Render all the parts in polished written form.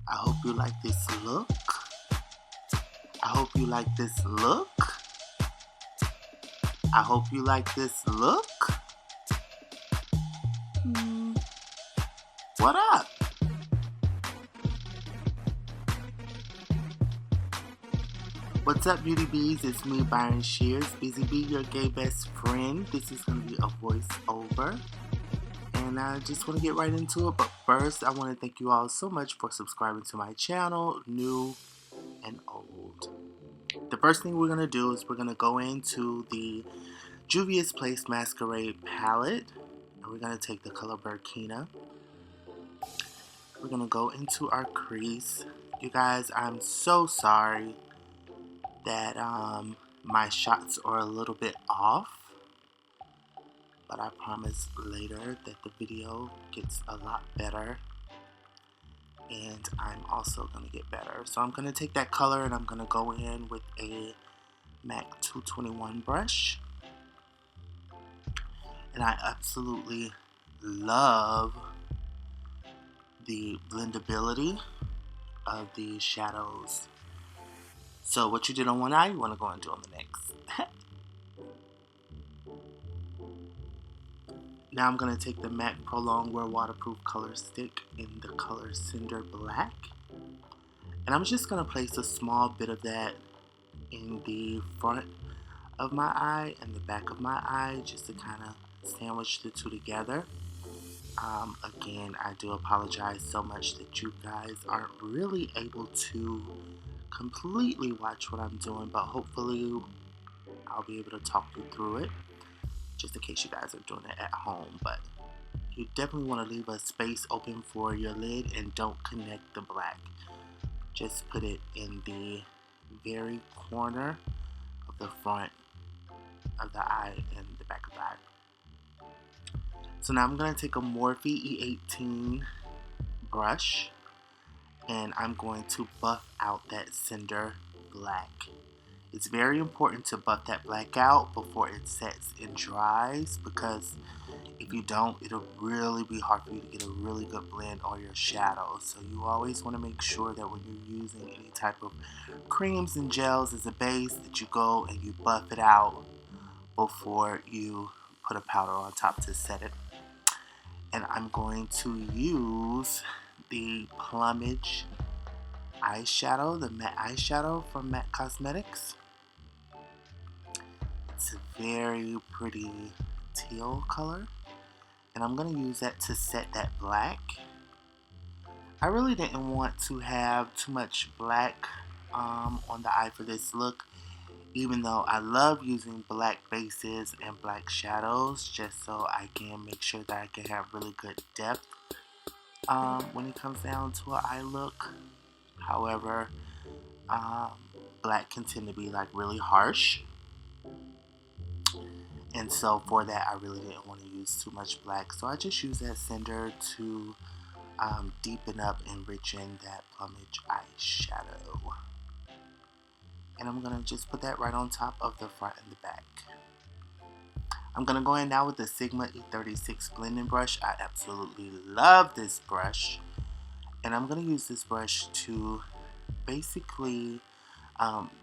I hope you like this look. I hope you like this look. I hope you like this look. What up? What's up, beauty bees? It's me, Byron Shears. Busy Bee, your gay best friend. This is going to be a voiceover. And I just want to get right into it. But first, I want to thank you all so much for subscribing to my channel, new and old. The first thing we're going to do is we're going to go into the Juvia's Place Masquerade palette. And we're going to take the color Burkina. We're going to go into our crease. You guys, I'm so sorry that my shots are a little bit off. But I promise later that the video gets a lot better. And I'm also going to get better. So I'm going to take that color and I'm going to go in with a MAC 221 brush. And I absolutely love the blendability of the shadows. So what you did on one eye, you want to go and do on the next. Now I'm going to take the MAC Prolong Wear Waterproof Color Stick in the color Cinder Black. And I'm just going to place a small bit of that in the front of my eye and the back of my eye just to kind of sandwich the two together. Again, I do apologize so much that you guys aren't really able to completely watch what I'm doing, but hopefully I'll be able to talk you through it just in case you guys are doing it at home. But you definitely want to leave a space open for your lid and don't connect the black. Just put it in the very corner of the front of the eye and the back of the eye. So now I'm going to take a Morphe E18 brush and I'm going to buff out that Cinder Black. It's very important to buff that black out before it sets and dries, because if you don't, it'll really be hard for you to get a really good blend on your shadows. So you always want to make sure that when you're using any type of creams and gels as a base, that you go and you buff it out before you put a powder on top to set it. And I'm going to use the Plumage eyeshadow, the matte eyeshadow from MAC Cosmetics. It's a very pretty teal color. And I'm going to use that to set that black. I really didn't want to have too much black on the eye for this look, even though I love using black bases and black shadows just so I can make sure that I can have really good depth when it comes down to an eye look. However, black can tend to be like really harsh, and so for that I really didn't want to use too much black, so I just use that cinder to deepen up and enrichen that Plumage eyeshadow. And I'm going to just put that right on top of the front and the back. I'm going to go in now with the Sigma E36 blending brush. I absolutely love this brush. And I'm going to use this brush to basically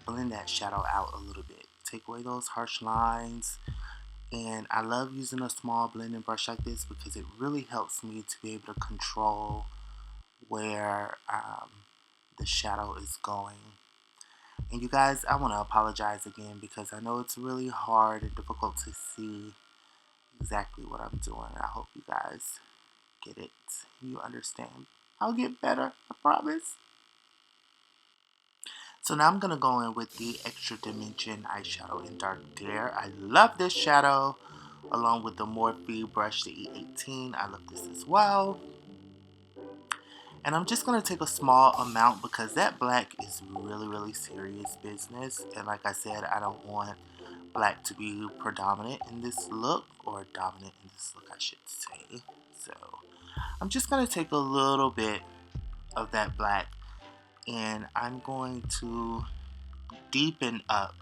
blend that shadow out a little bit. Take away those harsh lines. And I love using a small blending brush like this because it really helps me to be able to control where the shadow is going. And you guys, I want to apologize again because I know it's really hard and difficult to see exactly what I'm doing. I hope you guys get it. You understand. I'll get better, I promise. So now I'm going to go in with the Extra Dimension eyeshadow in Dark Dare. I love this shadow along with the Morphe brush, the E18. I love this as well. And I'm just going to take a small amount because that black is really serious business. And like I said, I don't want black to be predominant in this look, or dominant in this look, I should say. So I'm just going to take a little bit of that black and I'm going to deepen up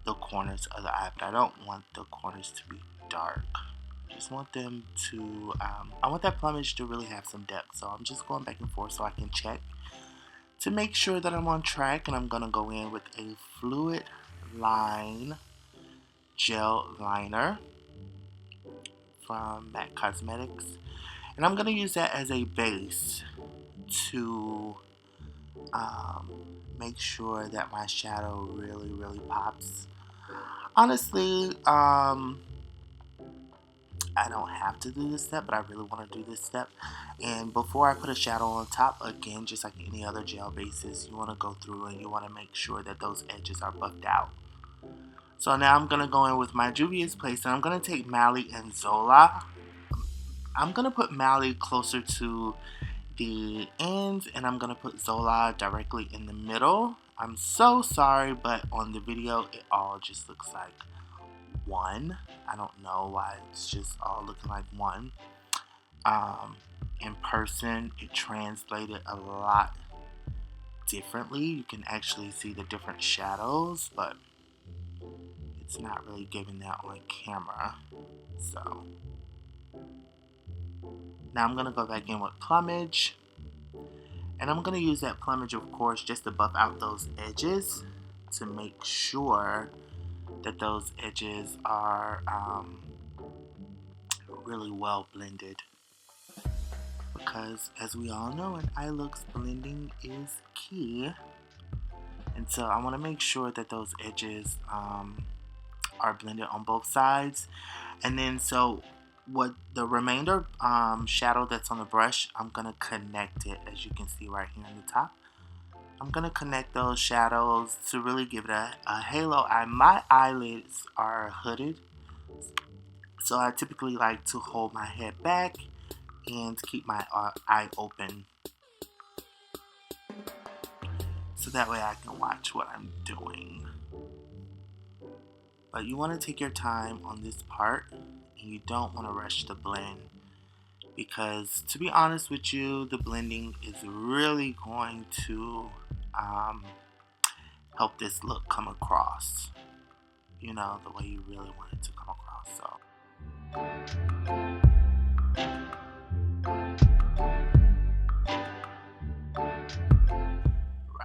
the corners of the eye, but I don't want the corners to be dark. I just want them to, I want that plumage to really have some depth, so I'm just going back and forth so I can check to make sure that I'm on track, and I'm going to go in with a Fluid Line Gel Liner from MAC Cosmetics. And I'm going to use that as a base to make sure that my shadow really pops. Honestly, I don't have to do this step, but I really want to do this step. And before I put a shadow on top, again, just like any other gel bases, you want to go through and you want to make sure that those edges are buffed out. So now I'm going to go in with my Juvia's Place, and I'm going to take Mally and Zola. I'm going to put Mally closer to the ends, and I'm going to put Zola directly in the middle. I'm so sorry, but on the video, it all just looks like one. I don't know why it's just all looking like one. In person, it translated a lot differently. You can actually see the different shadows, but it's not really giving that on camera. So now I'm going to go back in with Plumage, and I'm going to use that Plumage, of course, just to buff out those edges to make sure that those edges are really well blended, because as we all know, in eye looks, blending is key. And so I want to make sure that those edges are blended on both sides. And then so what the remainder shadow that's on the brush, I'm going to connect it, as you can see right here on the top. I'm going to connect those shadows to really give it a halo eye. My eyelids are hooded, so I typically like to hold my head back and keep my eye open, so that way I can watch what I'm doing. But you want to take your time on this part, and you don't want to rush the blend, because to be honest with you, the blending is really going to help this look come across, you know, the way you really want it to come across. So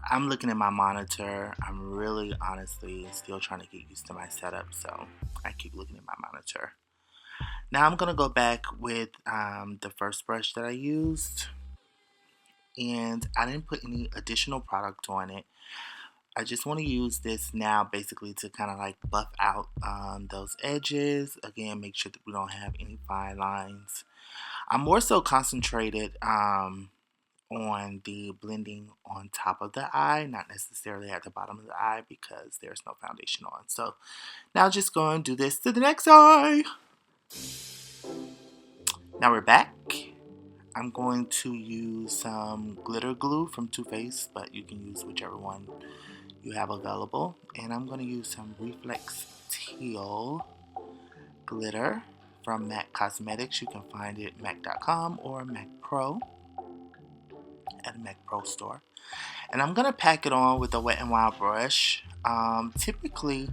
I'm looking at my monitor. I'm really honestly still trying to get used to my setup, so I keep looking at my monitor. Now I'm going to go back with the first brush that I used, and I didn't put any additional product on it. I just want to use this now basically to kind of like buff out those edges. Again, make sure that we don't have any fine lines. I'm more so concentrated on the blending on top of the eye, not necessarily at the bottom of the eye, because there's no foundation on. So now just go and do this to the next eye. Now we're back. I'm going to use some glitter glue from Too Faced, but you can use whichever one you have available. And I'm going to use some Reflex Teal glitter from MAC Cosmetics. You can find it at MAC.com or MAC Pro at a MAC Pro store. And I'm going to pack it on with a Wet n Wild brush. Typically,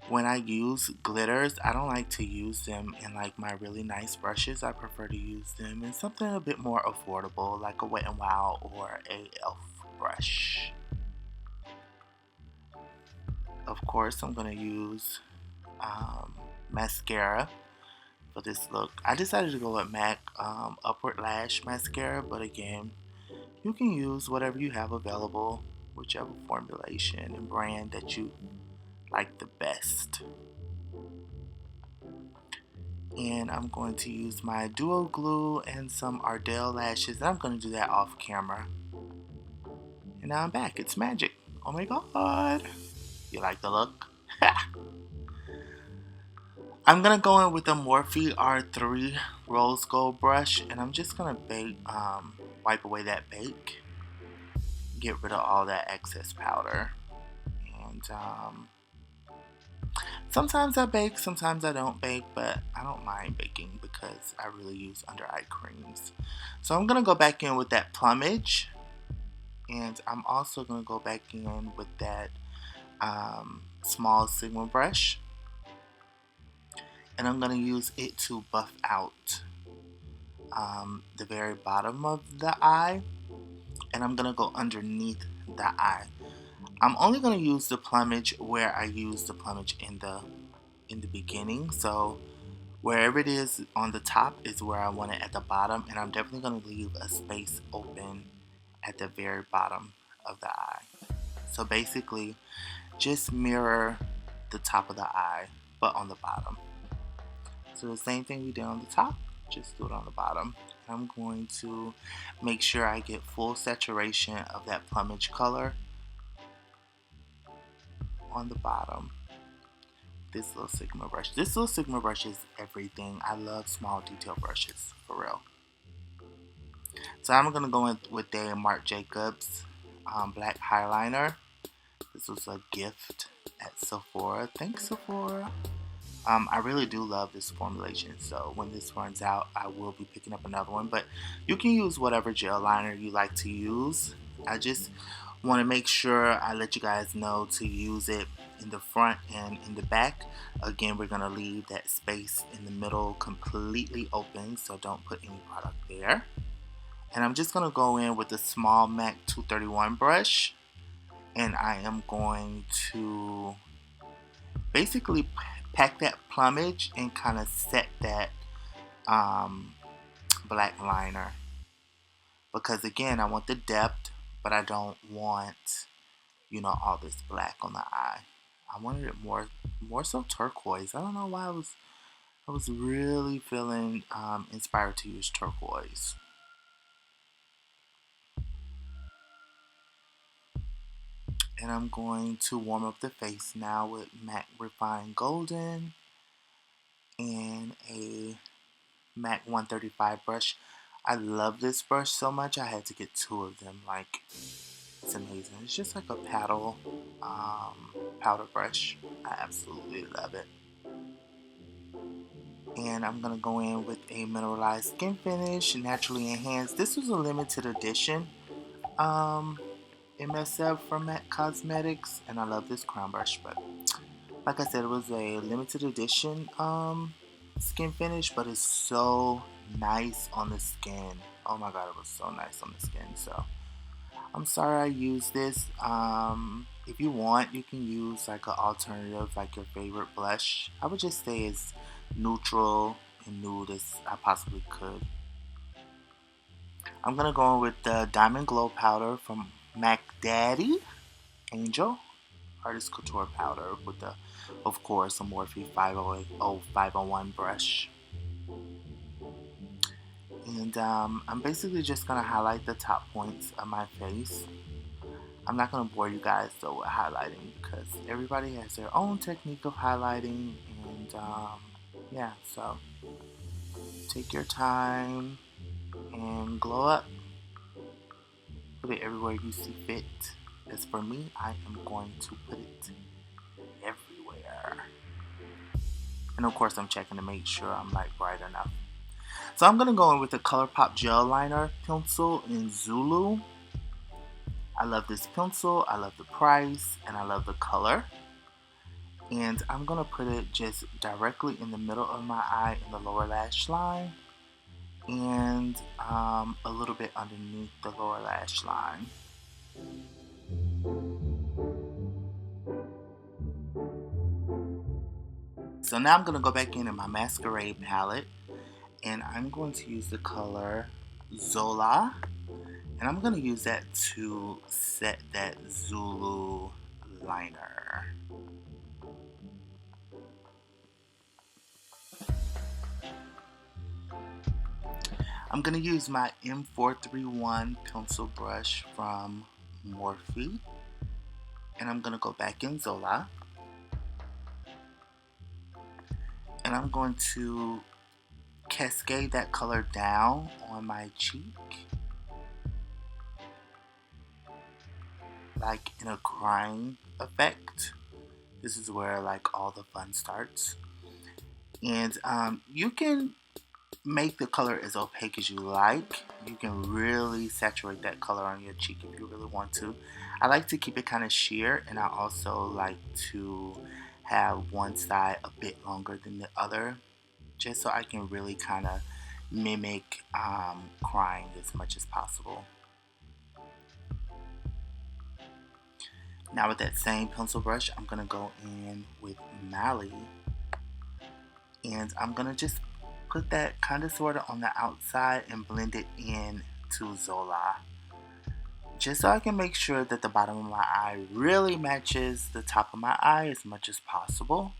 when I use glitters, I don't like to use them in like my really nice brushes. I prefer to use them in something a bit more affordable, like a Wet n Wild or a e.l.f. brush. Of course, I'm going to use mascara for this look. I decided to go with MAC Upward Lash Mascara, but again, you can use whatever you have available, whichever formulation and brand that you like the best. And I'm going to use my Duo Glue and some Ardell lashes, and I'm going to do that off camera. And now I'm back. It's magic. Oh my god. You like the look? I'm going to go in with a Morphe R3 Rose Gold brush, and I'm just going to wipe away that bake. Get rid of all that excess powder. And sometimes I bake, sometimes I don't bake, but I don't mind baking because I really use under eye creams. So I'm going to go back in with that Plumage, and I'm also going to go back in with that small Sigma brush, and I'm going to use it to buff out the very bottom of the eye, and I'm going to go underneath the eye. I'm only going to use the plumage where I use the plumage in the beginning. So wherever it is on the top is where I want it at the bottom, and I'm definitely going to leave a space open at the very bottom of the eye. So basically, just mirror the top of the eye, but on the bottom. So the same thing we did on the top, just do it on the bottom. I'm going to make sure I get full saturation of that plumage color on the bottom. This little Sigma brush. This little Sigma brush is everything. I love small detail brushes, for real. So I'm going to go in with a Marc Jacobs black highliner. This was a gift at Sephora. Thanks, Sephora. I really do love this formulation, so when this runs out, I will be picking up another one. But you can use whatever gel liner you like to use. I just want to make sure I let you guys know to use it in the front and in the back. Again, we're going to leave that space in the middle completely open, so don't put any product there. And I'm just going to go in with a small MAC 231 brush, and I am going to basically pack that plumage and kind of set that black liner, because again, I want the depth, but I don't want, you know, all this black on the eye. I wanted it more so turquoise. I don't know why I was really feeling inspired to use turquoise. And I'm going to warm up the face now with MAC Refined Golden and a MAC 135 brush. I love this brush so much I had to get two of them. Like, it's amazing. It's just like a powder brush. I absolutely love it. And I'm gonna go in with a mineralized skin finish, naturally enhanced. This was a limited edition MSF from MAC Cosmetics, and I love this crown brush, but like I said, it was a limited edition skin finish, but it's so nice on the skin. Oh my god, it was so nice on the skin. So I'm sorry I used this. If you want, you can use like an alternative, like your favorite blush. I would just say as neutral and nude as I possibly could. I'm gonna go in with the Diamond Glow powder from MAC Baddie Angel Artist Couture powder with the, of course, a Morphe 501 brush. And I'm basically just gonna highlight the top points of my face. I'm not gonna bore you guys though with highlighting, because everybody has their own technique of highlighting, and yeah, so take your time and glow up. Put it everywhere you see fit. As for me, I am going to put it everywhere. And of course, I'm checking to make sure I'm like bright enough. So I'm going to go in with the ColourPop Gel Liner Pencil in Zulu. I love this pencil, I love the price, and I love the color. And I'm going to put it just directly in the middle of my eye in the lower lash line. And a little bit underneath the lower lash line. So now I'm going to go back in my Masquerade palette, and I'm going to use the color Zola, and I'm going to use that to set that Zulu liner. I'm going to use my M431 pencil brush from Morphe, and I'm going to go back in Zola, and I'm going to cascade that color down on my cheek, like in a crying effect. This is where like all the fun starts. And you can make the color as opaque as you like. You can really saturate that color on your cheek if you really want to. I like to keep it kind of sheer, and I also like to have one side a bit longer than the other, just so I can really kind of mimic crying as much as possible. Now with that same pencil brush, I'm going to go in with Mally, and I'm going to just put that kind of sort of on the outside and blend it in to Zola. Just so I can make sure that the bottom of my eye really matches the top of my eye as much as possible.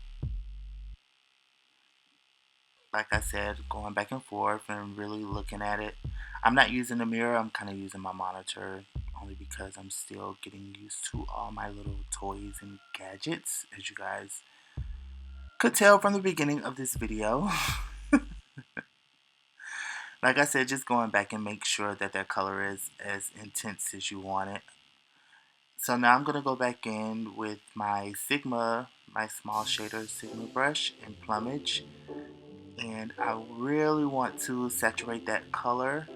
Like I said, going back and forth and really looking at it. I'm not using a mirror, I'm kind of using my monitor, only because I'm still getting used to all my little toys and gadgets, as you guys could tell from the beginning of this video. Like I said, just going back and make sure that that color is as intense as you want it. So now I'm going to go back in with my Sigma, my small shader Sigma brush in Plumage. And I really want to saturate that color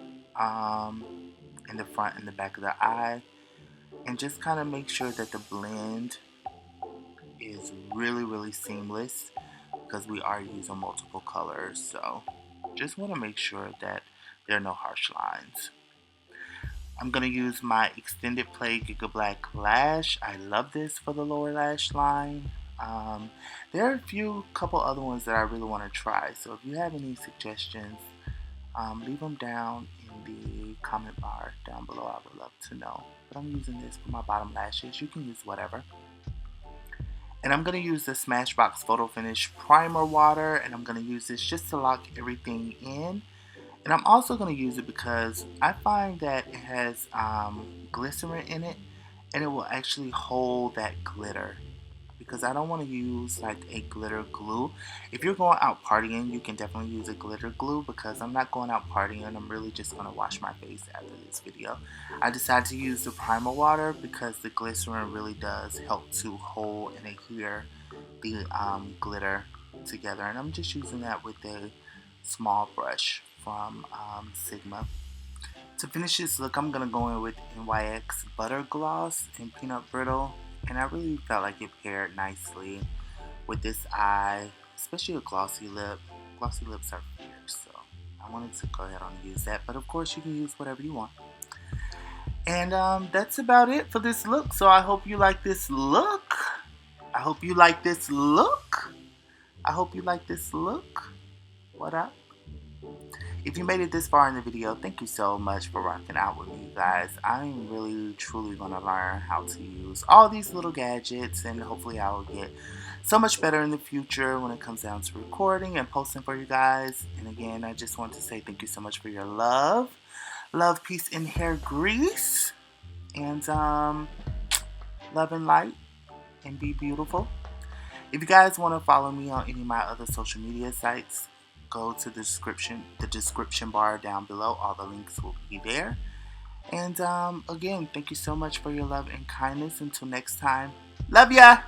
in the front and the back of the eye. And just kind of make sure that the blend is really seamless, because we are using multiple colors. So just want to make sure that there are no harsh lines. I'm going to use my Extended Play Giga Black Lash. I love this for the lower lash line. There are a couple other ones that I really want to try. So if you have any suggestions, leave them down in the comment bar down below. I would love to know. But I'm using this for my bottom lashes. You can use whatever. And I'm going to use the Smashbox Photo Finish Primer Water. And I'm going to use this just to lock everything in. And I'm also going to use it because I find that it has glycerin in it, and it will actually hold that glitter, because I don't want to use like a glitter glue. If you're going out partying, you can definitely use a glitter glue, because I'm not going out partying. I'm really just going to wash my face after this video. I decided to use the primer water because the glycerin really does help to hold and adhere the glitter together. And I'm just using that with a small brush from Sigma. To finish this look, I'm going to go in with NYX Butter Gloss in Peanut Brittle, and I really felt like it paired nicely with this eye, especially a glossy lip. Glossy lips are fierce, so I wanted to go ahead and use that, but of course you can use whatever you want. And that's about it for this look, so I hope you like this look. I hope you like this look. I hope you like this look. What up? If you made it this far in the video, thank you so much for rocking out with me, you guys. I'm really, truly going to learn how to use all these little gadgets, and hopefully I will get so much better in the future when it comes down to recording and posting for you guys. And again, I just want to say thank you so much for your love. Love, peace, and hair grease. And love and light, and be beautiful. If you guys want to follow me on any of my other social media sites, go to the description bar down below. All the links will be there. And again, thank you so much for your love and kindness. Until next time, love ya!